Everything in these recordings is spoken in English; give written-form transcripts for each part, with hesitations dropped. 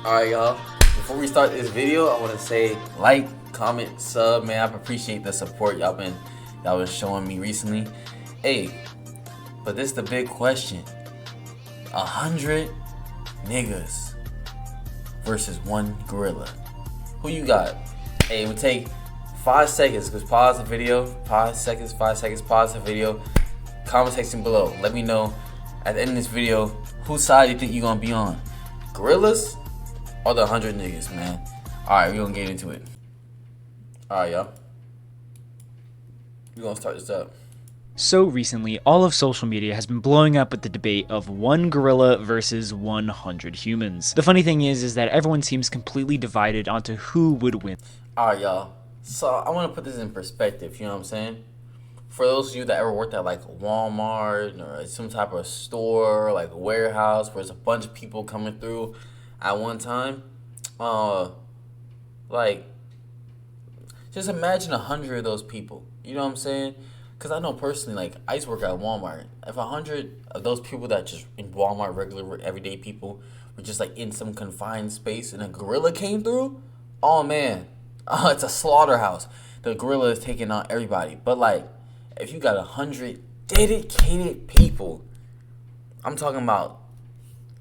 Alright, y'all. Before we start this video, I want to say like, comment, sub, man. I appreciate the support y'all been showing me recently. Hey, but this is the big question: 100 niggas versus one gorilla. Who you got? Hey, it would take 5 seconds. Just pause the video. 5 seconds. Pause the video. Comment section below. Let me know at the end of this video whose side you think you're gonna be on. Gorillas or the 100 niggas, man. Alright, we're gonna get into it. Alright, y'all. We're gonna start this up. So recently, all of social media has been blowing up with the debate of one gorilla versus 100 humans. The funny thing is that everyone seems completely divided onto who would win. Alright, y'all. So I want to put this in perspective, you know what I'm saying? For those of you that ever worked at like Walmart or some type of store, like a warehouse, where there's a bunch of people coming through at one time, like, just imagine 100 of those people. You know what I'm saying? Because I know personally, like, I used to work at Walmart. If 100 of those people that just in Walmart, regular, everyday people, were just like in some confined space and a gorilla came through, oh man, it's a slaughterhouse. The gorilla is taking on everybody. But like, if you got 100 dedicated people, I'm talking about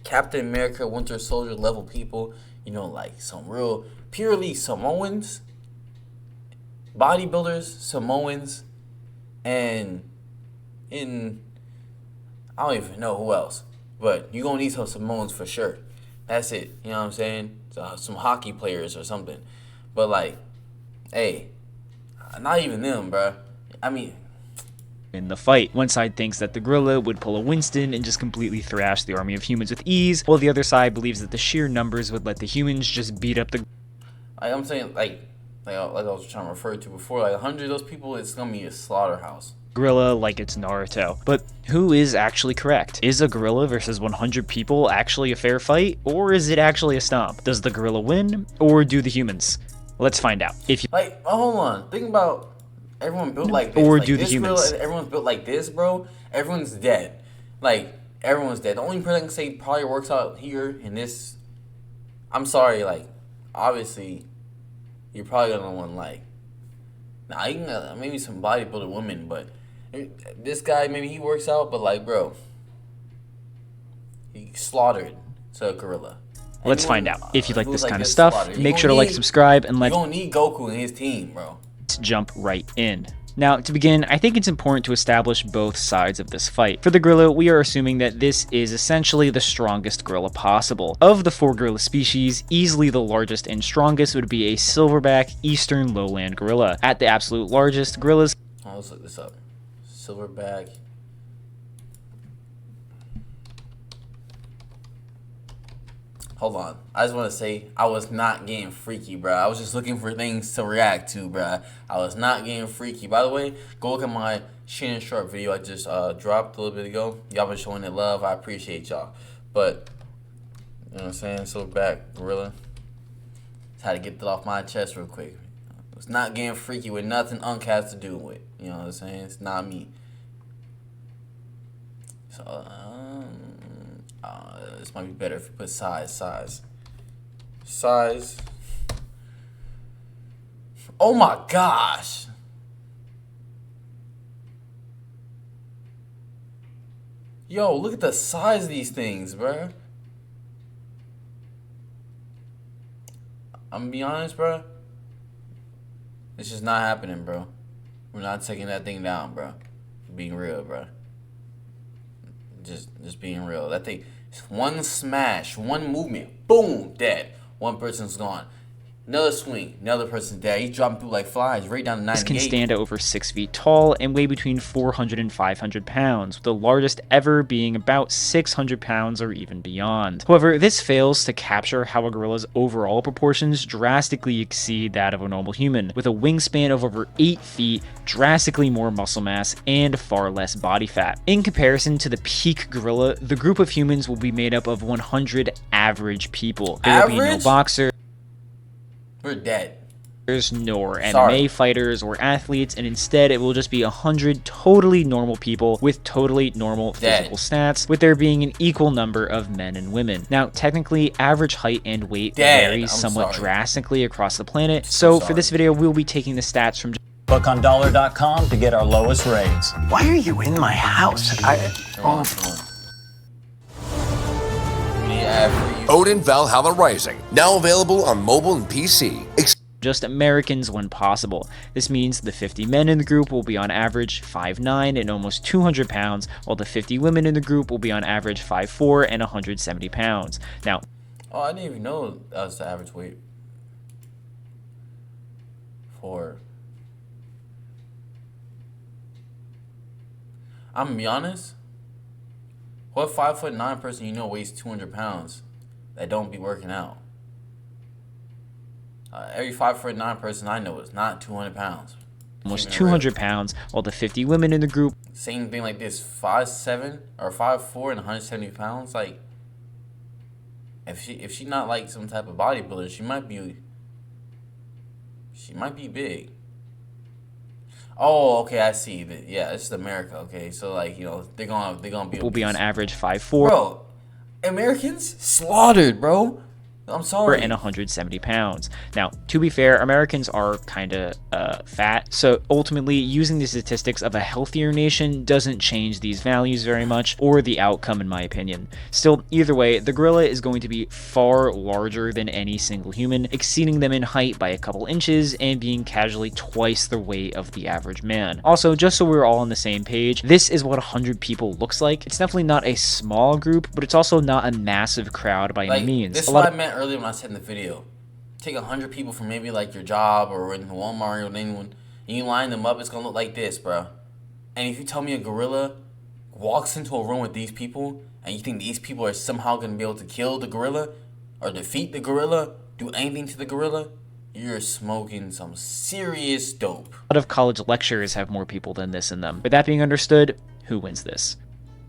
Captain America, Winter Soldier level people, you know, like some real purely Samoans, bodybuilders, Samoans, and I don't even know who else, but you gonna need some Samoans for sure. That's it. You know what I'm saying? Some hockey players or something. But like, hey, not even them, bruh. I mean, in the fight. One side thinks that the gorilla would pull a Winston and just completely thrash the army of humans with ease, while the other side believes that the sheer numbers would let the humans just beat up the... Like I'm saying, like I was trying to refer to before, like 100 of those people, it's gonna be a slaughterhouse. Gorilla like it's Naruto. But who is actually correct? Is a gorilla versus 100 people actually a fair fight, or is it actually a stomp? Does the gorilla win, or do the humans? Let's find out. If you like, hold on, think about everyone built like this. Or like do the this humans? Gorilla, everyone's built like this, bro. Everyone's dead. Like, everyone's dead. The only person I can say probably works out here in this. I'm sorry, like, obviously, you're probably gonna want like. Nah, you can maybe some bodybuilder women, but this guy maybe he works out, but like, bro, he slaughtered to a gorilla. Let's find out. If you like this kind of stuff, make sure to like, subscribe, and you don't need Goku and his team, bro. Let's jump right in. Now, to begin, I think it's important to establish both sides of this fight. For the gorilla, we are assuming that this is essentially the strongest gorilla possible. Of the 4 gorilla species, easily the largest and strongest would be a silverback eastern lowland gorilla. At the absolute largest, gorillas... Let's look this up. Silverback. Hold on. I just want to say I was not getting freaky, bro. I was just looking for things to react to, bro. I was not getting freaky. By the way, go look at my Shannon Sharp video I just dropped a little bit ago. Y'all been showing it love. I appreciate y'all. But, you know what I'm saying? Silverback gorilla. Just had to get that off my chest real quick. I was not getting freaky with nothing Unc has to do with. You know what I'm saying? It's not me. So, this might be better if you put size. Oh my gosh. Yo, look at the size of these things, bruh. I'm gonna be honest, bruh. It's just not happening, bro. We're not taking that thing down, bro. Being real, bro. Just being real. That thing, one smash, one movement, boom, dead. One person's gone. Another swing, another person's dead. He's dropping through like flies, right down to 98. This can stand at over 6 feet tall and weigh between 400 and 500 pounds, with the largest ever being about 600 pounds or even beyond. However, this fails to capture how a gorilla's overall proportions drastically exceed that of a normal human, with a wingspan of over 8 feet, drastically more muscle mass, and far less body fat. In comparison to the peak gorilla, the group of humans will be made up of 100 average people. There will be no boxer. We're dead. nor Sorry. MMA fighters or athletes, and instead it will just be 100 totally normal people with totally normal physical stats, with there being an equal number of men and women. Now, technically, average height and weight varies somewhat drastically across the planet, so for this video, we'll be taking the stats from Book on dollar.com to get our lowest rates. Why are you in my house? Odin Valhalla Rising, now available on mobile and PC. Just Americans when possible. This means the 50 men in the group will be on average 5'9" and almost 200 pounds, while the 50 women in the group will be on average 5'4" and 170 pounds. Now, oh, I didn't even know that was the average weight for. I'm gonna be honest. What 5'9" person you know weighs 200 pounds that don't be working out? Every 5'9" person I know is not 200 pounds. Almost 200 pounds, while the 50 women in the group. Same thing like this, 5'7" or 5'4" and 170 pounds. Like, if she not like some type of bodybuilder, she might be big. Oh, okay, I see. Yeah, this is America. Okay, so like, you know, they're gonna be. Will be on average 5'4". Bro, Americans slaughtered, bro. I'm sorry. And 170 pounds. Now, to be fair, Americans are kind of fat, so ultimately using the statistics of a healthier nation doesn't change these values very much, or the outcome in my opinion. Still, either way, the gorilla is going to be far larger than any single human, exceeding them in height by a couple inches and being casually twice the weight of the average man. Also, just so we're all on the same page, this is what 100 people looks like. It's definitely not a small group, but it's also not a massive crowd by any means. This is what I meant earlier when I said in the video. Take 100 people from maybe like your job or in Walmart or anyone, and you line them up, it's gonna look like this, bro. And if you tell me a gorilla walks into a room with these people, and you think these people are somehow gonna be able to kill the gorilla or defeat the gorilla, do anything to the gorilla, you're smoking some serious dope. A lot of college lectures have more people than this in them. With that being understood, who wins this?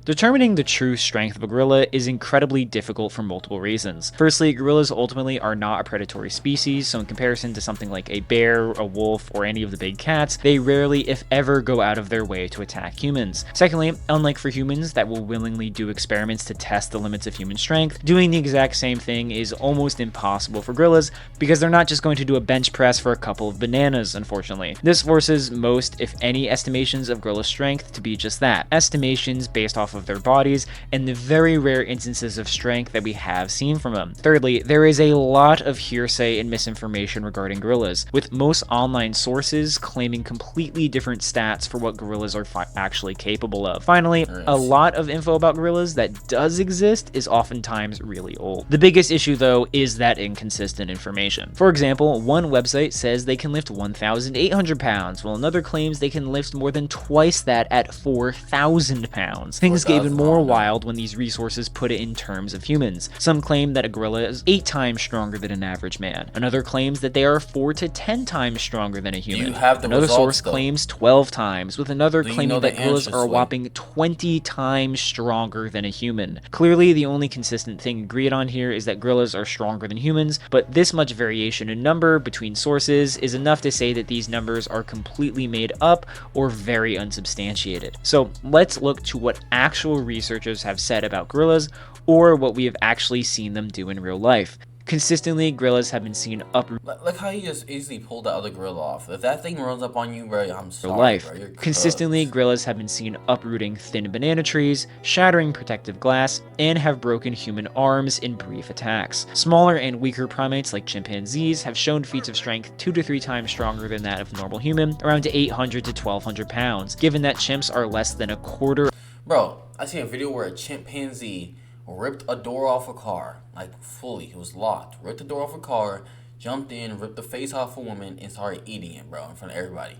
Determining the true strength of a gorilla is incredibly difficult for multiple reasons. Firstly, gorillas ultimately are not a predatory species, so in comparison to something like a bear, a wolf, or any of the big cats, they rarely, if ever, go out of their way to attack humans. Secondly, unlike for humans that will willingly do experiments to test the limits of human strength, doing the exact same thing is almost impossible for gorillas because they're not just going to do a bench press for a couple of bananas, unfortunately. This forces most, if any, estimations of gorilla strength to be just that, estimations based off of their bodies and the very rare instances of strength that we have seen from them. Thirdly, there is a lot of hearsay and misinformation regarding gorillas, with most online sources claiming completely different stats for what gorillas are actually capable of. Finally, a lot of info about gorillas that does exist is oftentimes really old. The biggest issue though is that inconsistent information. For example, one website says they can lift 1,800 pounds, while another claims they can lift more than twice that at 4,000 pounds. Things get even more wild when these resources put it in terms of humans. Some claim that a gorilla is 8 times stronger than an average man. Another claims that they are 4 to 10 times stronger than a human. Another source claims 12 times, with another claiming that gorillas are a whopping 20 times stronger than a human. Clearly, the only consistent thing agreed on here is that gorillas are stronger than humans, but this much variation in number between sources is enough to say that these numbers are completely made up or very unsubstantiated. So let's look to what actual researchers have said about gorillas, or what we have actually seen them do in real life. Consistently, gorillas have been seen Look how he just easily pulled the other gorilla off. If that thing runs up on you, bro, I'm sorry, bro. You're Consistently, gorillas have been seen uprooting thin banana trees, shattering protective glass, and have broken human arms in brief attacks. Smaller and weaker primates like chimpanzees have shown feats of strength 2 to 3 times stronger than that of a normal human, around 800 to 1,200 pounds, given that chimps are less than a quarter. Bro, I seen a video where a chimpanzee ripped a door off a car, like fully, it was locked. Ripped the door off a car, jumped in, ripped the face off a woman, and started eating it, bro, in front of everybody.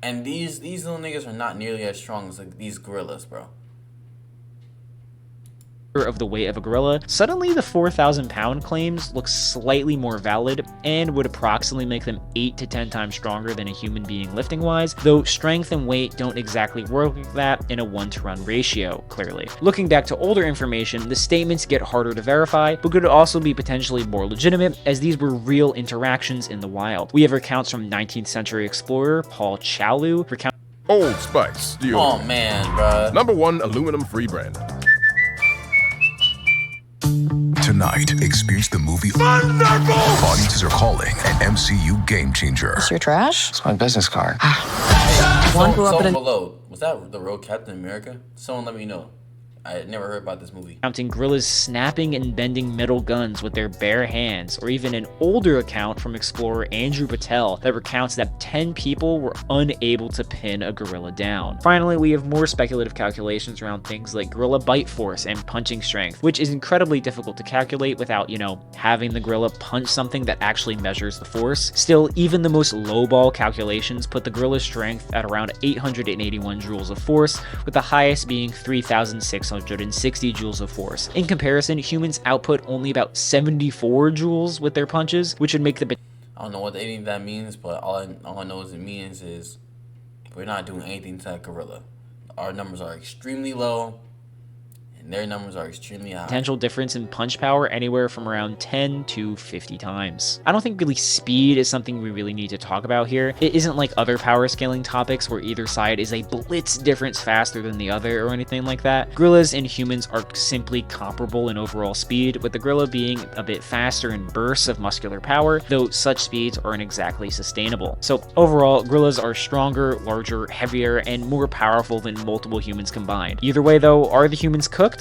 And these little niggas are not nearly as strong as like, these gorillas, bro. of the weight of a gorilla, suddenly the 4,000 pound claims look slightly more valid and would approximately make them 8 to 10 times stronger than a human being lifting wise, though strength and weight don't exactly work like that in a 1-to-1 ratio, clearly. Looking back to older information, the statements get harder to verify, but could also be potentially more legitimate as these were real interactions in the wild. We have accounts from 19th century explorer Paul Chalu recounting Old Spice deodorant. Oh man, bruh. #1 aluminum-free brand. Tonight, experience the movie Thunderbolt! Audiences are calling an MCU game changer. It's your trash? It's my business card. One grew up in Someone a... below. Was that the real Captain America? Someone let me know. I had never heard about this movie. gorillas snapping and bending metal guns with their bare hands, or even an older account from explorer Andrew Patel that recounts that 10 people were unable to pin a gorilla down. Finally, we have more speculative calculations around things like gorilla bite force and punching strength, which is incredibly difficult to calculate without, having the gorilla punch something that actually measures the force. Still, even the most lowball calculations put the gorilla's strength at around 881 joules of force, with the highest being 3,660 joules of force. In comparison, humans output only about 74 joules with their punches, which would make the... I don't know what any of that means, but all I know is it means is we're not doing anything to that gorilla. Our numbers are extremely low, and their numbers are extremely high. Potential difference in punch power anywhere from around 10 to 50 times. I don't think really speed is something we really need to talk about here. It isn't like other power scaling topics where either side is a blitz difference faster than the other or anything like that. Gorillas and humans are simply comparable in overall speed, with the gorilla being a bit faster in bursts of muscular power, though such speeds aren't exactly sustainable. So overall, gorillas are stronger, larger, heavier, and more powerful than multiple humans combined. Either way though, are the humans cooked?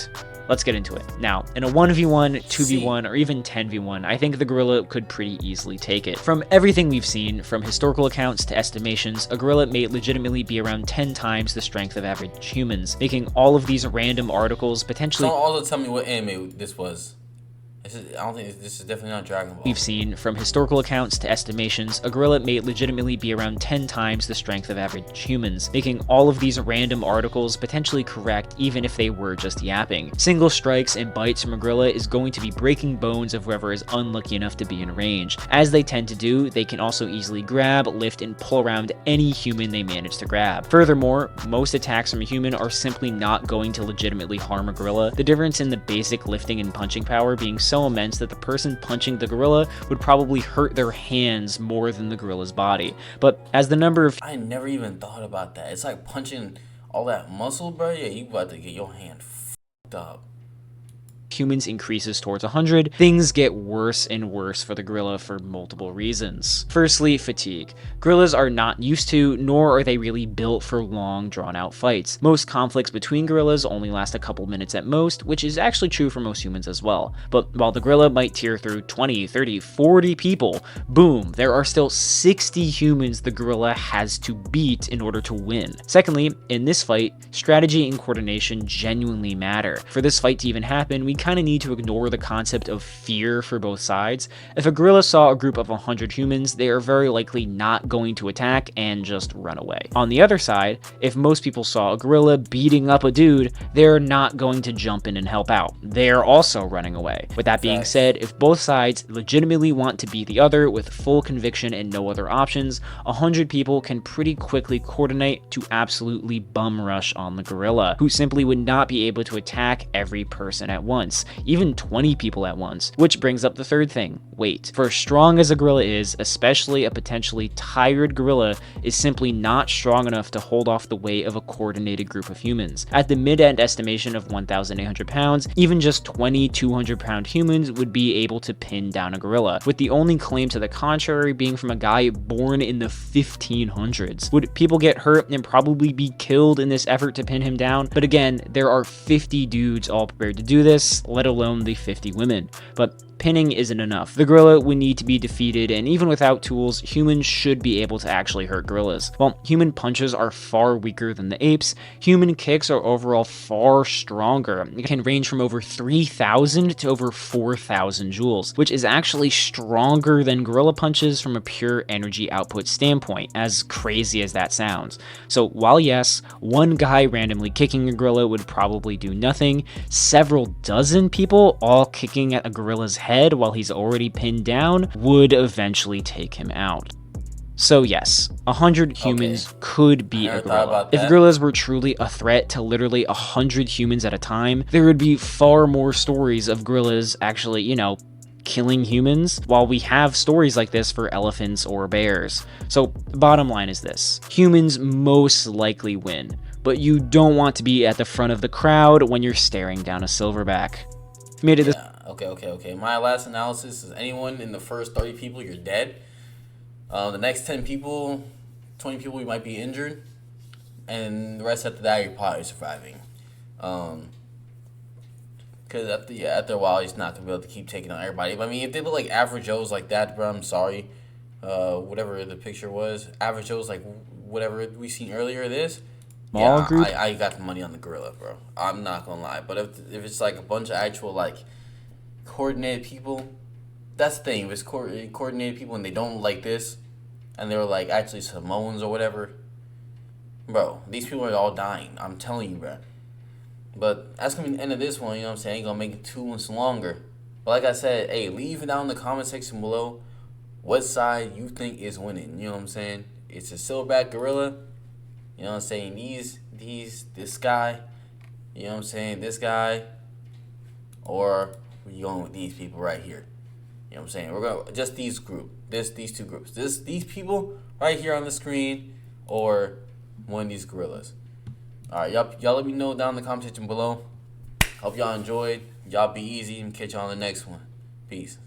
Let's get into it. Now, in a 1v1, 2v1, or even 10v1, I think the gorilla could pretty easily take it. From everything we've seen, from historical accounts to estimations, a gorilla may legitimately be around 10 times the strength of average humans, making all of these random articles potentially... Someone also tell me what anime this was. I don't think this is definitely not Dragon Ball. We've seen, from historical accounts to estimations, a gorilla may legitimately be around 10 times the strength of average humans, making all of these random articles potentially correct even if they were just yapping. Single strikes and bites from a gorilla is going to be breaking bones of whoever is unlucky enough to be in range. As they tend to do, they can also easily grab, lift, and pull around any human they manage to grab. Furthermore, most attacks from a human are simply not going to legitimately harm a gorilla, the difference in the basic lifting and punching power being so immense that the person punching the gorilla would probably hurt their hands more than the gorilla's body. But as the number of... I never even thought about that. It's like punching all that muscle, bro. Yeah, you about to get your hand fucked up. humans increases towards 100, things get worse and worse for the gorilla for multiple reasons. Firstly, fatigue. Gorillas are not used to, nor are they really built for long, drawn-out fights. Most conflicts between gorillas only last a couple minutes at most, which is actually true for most humans as well. But while the gorilla might tear through 20, 30, 40 people, boom, there are still 60 humans the gorilla has to beat in order to win. Secondly, in this fight, strategy and coordination genuinely matter. For this fight to even happen, we kind of need to ignore the concept of fear for both sides. If a gorilla saw a group of 100 humans, they are very likely not going to attack and just run away. On the other side, if most people saw a gorilla beating up a dude, they're not going to jump in and help out. They're also running away. With that being said, if both sides legitimately want to beat the other with full conviction and no other options, 100 people can pretty quickly coordinate to absolutely bum rush on the gorilla, who simply would not be able to attack every person at once, even 20 people at once. Which brings up the third thing, weight. For as strong as a gorilla is, especially a potentially tired gorilla is simply not strong enough to hold off the weight of a coordinated group of humans. At the mid-end estimation of 1,800 pounds, even just 20 200-pound humans would be able to pin down a gorilla, with the only claim to the contrary being from a guy born in the 1500s. Would people get hurt and probably be killed in this effort to pin him down? But again, there are 50 dudes all prepared to do this, let alone the 50 women. But pinning isn't enough. The gorilla would need to be defeated, and even without tools, humans should be able to actually hurt gorillas. While human punches are far weaker than the apes, human kicks are overall far stronger. It can range from over 3,000 to over 4,000 joules, which is actually stronger than gorilla punches from a pure energy output standpoint, as crazy as that sounds. So while yes, one guy randomly kicking a gorilla would probably do nothing, several dozen dozen people all kicking at a gorilla's head while he's already pinned down would eventually take him out. So yes, 100 humans could beat a gorilla. If gorillas were truly a threat to literally 100 humans at a time, there would be far more stories of gorillas actually, you know, killing humans, while we have stories like this for elephants or bears. So the bottom line is this: humans most likely win, but you don't want to be at the front of the crowd when you're staring down a silverback. Made it this. Okay. My last analysis is anyone in the first 30 people, you're dead. The next 10 people, 20 people, you might be injured, and the rest after that, you're probably surviving. Because after a while, he's not going to be able to keep taking on everybody. But I mean, if they look like average Joes like that, bro, I'm sorry. Whatever the picture was, average Joes like whatever we seen earlier, group. I got the money on the gorilla, bro. I'm not going to lie. But if it's like a bunch of actual like coordinated people, that's the thing. If it's coordinated people and they don't like this, and they were like actually Samoans or whatever, bro, these people are all dying. I'm telling you, bro. But that's going to be the end of this one, you know what I'm saying? I ain't going to make it too much longer. But like I said, hey, leave it down in the comment section below what side you think is winning. You know what I'm saying? It's a silverback gorilla. You know what I'm saying? This guy. You know what I'm saying? This guy. Or we going with these people right here. You know what I'm saying? We're going just these two groups. These people right here on the screen, or one of these gorillas. All right, y'all let me know down in the comment section below. Hope y'all enjoyed. Y'all be easy and catch y'all on the next one. Peace.